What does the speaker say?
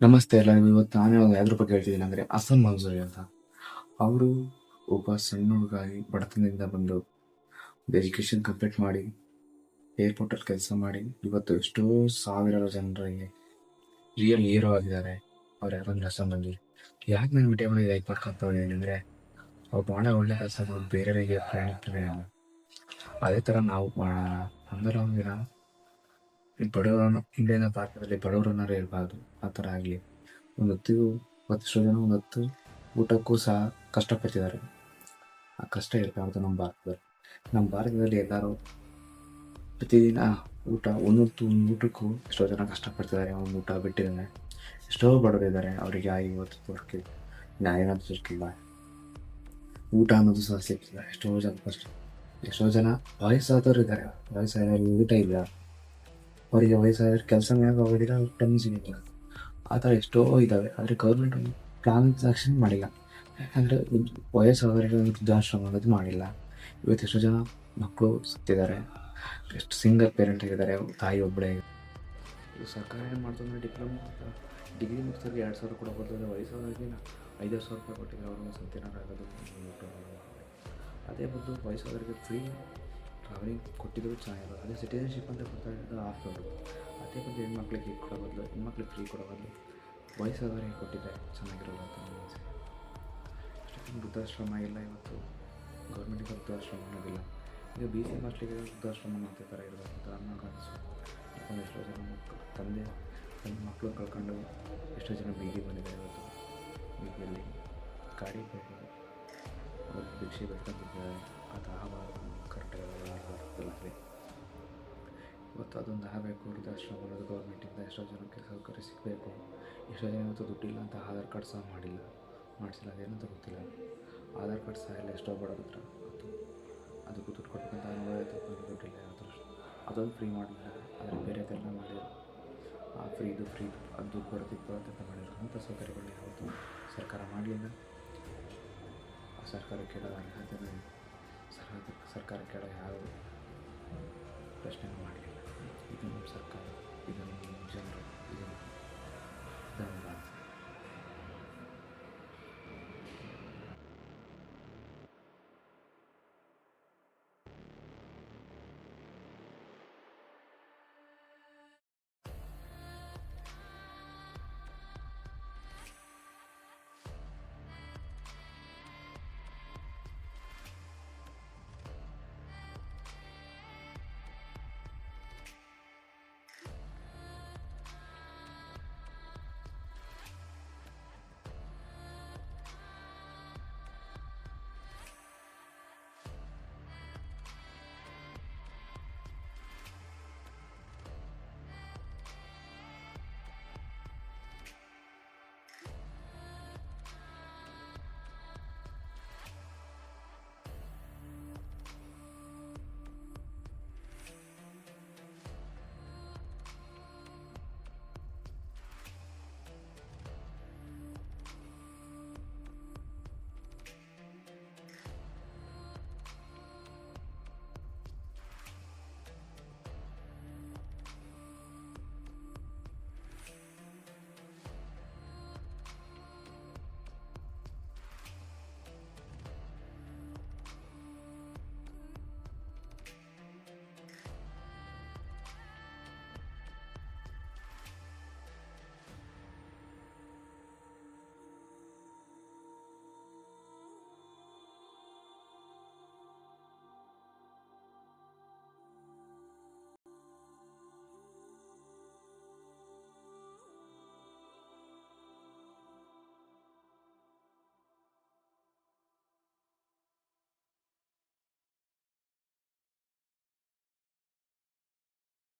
ನಮಸ್ತೆ ಎಲ್ಲರಿಗೂ. ಇವತ್ತು ನಾನು ಯಾವ್ದ್ರ ಬಗ್ಗೆ ಹೇಳ್ತಿದ್ದೀನಿ ಅಂದರೆ ಹಸನ್ ಮನ್ಸೂರಿ ಅಂತ. ಅವರು ಒಬ್ಬ ಸಣ್ಣ ಹುಡುಗಾಗಿ ಬಡತನದಿಂದ ಬಂದು ಒಂದು ಎಜುಕೇಷನ್ ಕಂಪ್ಲೀಟ್ ಮಾಡಿ ಏರ್ಪೋರ್ಟಲ್ಲಿ ಕೆಲಸ ಮಾಡಿ ಇವತ್ತು ಎಷ್ಟೋ ಸಾವಿರಾರು ಜನರಿಗೆ ರಿಯಲ್ ಹೀರೋ ಆಗಿದ್ದಾರೆ. ಅವ್ರು ಯಾರಂದ್ರೆ ಹಸನ್ ಮನ್ಸೂರಿ. ಯಾಕೆ ನಾನು ವಿಡಿಯೋ ಮಾಡಿ ಲೈಕ್ ಮಾಡ್ಕೊತಾ ಇದ್ದೀನಿ ಅಂದರೆ ಅವ್ರು ಭಾಳ ಒಳ್ಳೆ ಕೆಲಸ ಬೇರೆಯವರಿಗೆ ಪ್ರೇರಣೆ. ಅದೇ ಥರ ನಾವು ಮಾಡೋಣ ಅಂದರೆ ಒಂದಿನ ಬಡವರನ್ನು ಇಂಡಿಯಾದ ಭಾರತದಲ್ಲಿ ಬಡವರನ್ನಾರು ಇರಬಾರ್ದು, ಆ ಥರ ಆಗಲಿ. ಎಷ್ಟೋ ಜನ ಒಂದು ಹೊತ್ತು ಊಟಕ್ಕೂ ಸಹ ಕಷ್ಟಪಡ್ತಿದ್ದಾರೆ. ಆ ಕಷ್ಟ ಇರಬಾರ್ದು ನಮ್ಮ ಭಾರತದಲ್ಲಿ. ನಮ್ಮ ಭಾರತದಲ್ಲಿ ಎಲ್ಲರೂ ಪ್ರತಿದಿನ ಒಂದೊತ್ತು ಊಟಕ್ಕೂ ಎಷ್ಟೋ ಜನ ಕಷ್ಟಪಡ್ತಿದ್ದಾರೆ. ಒಂದು ಊಟ ಬಿಟ್ಟಿದ್ದಾರೆ. ಎಷ್ಟೋ ಬಡವರಿದ್ದಾರೆ, ಅವರಿಗೆ ಇವತ್ತು ದೊರಕಿಲ್ಲ, ನ್ಯಾಯ ಅನ್ನೋದು ದೊರಕಿಲ್ಲ, ಊಟ ಅನ್ನೋದು ಸಹ ಸಿಗ್ತಿಲ್ಲ. ಎಷ್ಟೋ ಜನ ವಯಸ್ಸಾದವರು ಇದ್ದಾರೆ, ವಯಸ್ಸಾದವ್ರಿಗೆ ಊಟ ಇಲ್ಲ, ಅವರಿಗೆ ವಯಸ್ಸಾದ್ರೆ ಕೆಲಸ ಮಾಡೋಕೆ ಊಟನೂ ಸಿಗೋದಿಲ್ಲ. ಆ ಥರ ಎಷ್ಟೋ ಇದ್ದಾವೆ. ಆದರೆ ಗೌರ್ಮೆಂಟ್ ಒಂದು ಪ್ಲಾನ್ ಆಕ್ಷನ್ ಮಾಡಿಲ್ಲ. ಯಾಕಂದರೆ ವಯಸ್ಸಾದವರಿಗೆ ಒಂದು ವೃದ್ಧಾಶ್ರಮ ಅನ್ನೋದು ಮಾಡಿಲ್ಲ. ಇವತ್ತು ಎಷ್ಟೋ ಜನ ಮಕ್ಕಳು ಸತ್ತಿದ್ದಾರೆ, ಎಷ್ಟು ಸಿಂಗಲ್ ಪೇರೆಂಟ್ ಆಗಿದ್ದಾರೆ, ತಾಯಿ ಒಬ್ಬಳೇ. ಸರ್ಕಾರ ಏನು ಮಾಡ್ತಂದ್ರೆ ಡಿಗ್ರಿ ಮುಗಿಸೋರಿಗೆ 2,000 ಕೊಡೋ ಬದಲು ವಯಸ್ಸಾದವರಿಗೆ 5,000 ರೂಪಾಯಿ ಕೊಟ್ಟಿದ್ದಾರೆ. ಅವ್ರಿಗೆ ಸತ್ಯನಾರಾಗೋದು. ಅದೇ ಬದಲು ವಯಸ್ಸಾದವರಿಗೆ ಫ್ರೀ ಟ್ರಾವೆಲಿಂಗ್ ಕೊಟ್ಟಿದ್ರು ಚೆನ್ನಾಗಿರೋದು. ಅದೇ ಸಿಟಿಸನ್ಶಿಪ್ ಅಂತ ಕೊಡ್ತಾ ಇರೋದು ಆಫ್ರೋಡು. ಅದೇ ಬದಲು ಹೆಣ್ಮಕ್ಳಿಗೆ ಕೊಡೋ ಬದಲು ಹೆಣ್ಮಕ್ಳಿಗೆ ಫ್ರೀ ಕೊಡೋ ಬದಲು ವಯಸ್ಸಾದವರಿಗೆ ಕೊಟ್ಟಿದ್ದರೆ ಚೆನ್ನಾಗಿರೋದು ಅಂತ ನನ್ನ ಅನಿಸಿಕೆ. ಅಷ್ಟೊಂದು ವೃದ್ಧಾಶ್ರಮ ಇಲ್ಲ ಇವತ್ತು. ಗೌರ್ಮೆಂಟಿಗೆ ವೃದ್ಧಾಶ್ರಮ ಅನ್ನೋದಿಲ್ಲ. ಈಗ BC ಮಾಸ್ಟ್ರಿಗೆ ವೃದ್ಧಾಶ್ರಮ ಅಂತ ಥರ ಇರಬೇಕು ಅಂತ ಅನ್ನೋದು ಅನಿಸು. ಯಾಕಂದರೆ ಎಷ್ಟೋ ಜನ ತನ್ನ ಮಕ್ಕಳು ಕಳ್ಕೊಂಡು ಎಷ್ಟೋ ಜನ ಬೀದಿ ಬಂದಿದ್ದಾರೆ ಇವತ್ತು. ಬೀದಿಯಲ್ಲಿ ಗಾಡಿ ಬೇಕು, ಅವ್ರಿಗೆ ಭಿಕ್ಷೆ ಬೇಕಂತಿದ್ದಾರೆ. ಅದು ಆಗಬಾರ್ದು, ಕರೆಕ್ಟಾಗಿ ಇವತ್ತು ಅದೊಂದು ಆಗಬೇಕು. ವೃದ್ಧಾಶ್ರಮ ಅನ್ನೋದು ಗೌರ್ಮೆಂಟಿಂದ ಎಷ್ಟೋ ಜನಕ್ಕೆ ಸೌಕರ್ಯ ಸಿಗಬೇಕು. ಎಷ್ಟೋ ಜನ ಇವತ್ತು ದುಡ್ಡಿಲ್ಲ ಅಂತ ಆಧಾರ್ ಕಾರ್ಡ್ ಸಹ ಮಾಡಿಸಿಲ್ಲ. ಅದೇನಂತ ಗೊತ್ತಿಲ್ಲ. ಆಧಾರ್ ಕಾರ್ಡ್ ಸಹ ಇಲ್ಲ ಎಷ್ಟೋ ಬಡವ್ರ ಹತ್ರ. ಅದಕ್ಕೂ ದುಡ್ಡು ಕೊಡ್ಬೇಕಂತ ದುಡ್ಡಿಲ್ಲ ಯಾವ್ದು. ಅದೊಂದು ಫ್ರೀ ಮಾಡಲಿಲ್ಲ. ಆದರೆ ಬೇರೆದೆಲ್ಲ ಮಾಡಿದ್ರು. ಆ ಫ್ರೀದು ಅದು ದುಡ್ಡು ಬರೋದಿತ್ತು ಅಂತ ಮಾಡಿದ್ರು. ಅಂಥ ಸೌಕರ್ಯಗಳನ್ನ ಯಾವುದು ಸರ್ಕಾರ ಮಾಡಲಿಲ್ಲ. ಆ ಸರ್ಕಾರ ಕೇಳೋ ಅರ್ಹತೆ ಸರ್ಕಾರ ಕೇಳೋ ಯಾವ ಪ್ರಶ್ನೆ ಮಾಡಲಿಲ್ಲ. ಇದು ನಮ್ಮ ಸರ್ಕಾರ, ಇದು ನಮ್ಮ ಜನರು.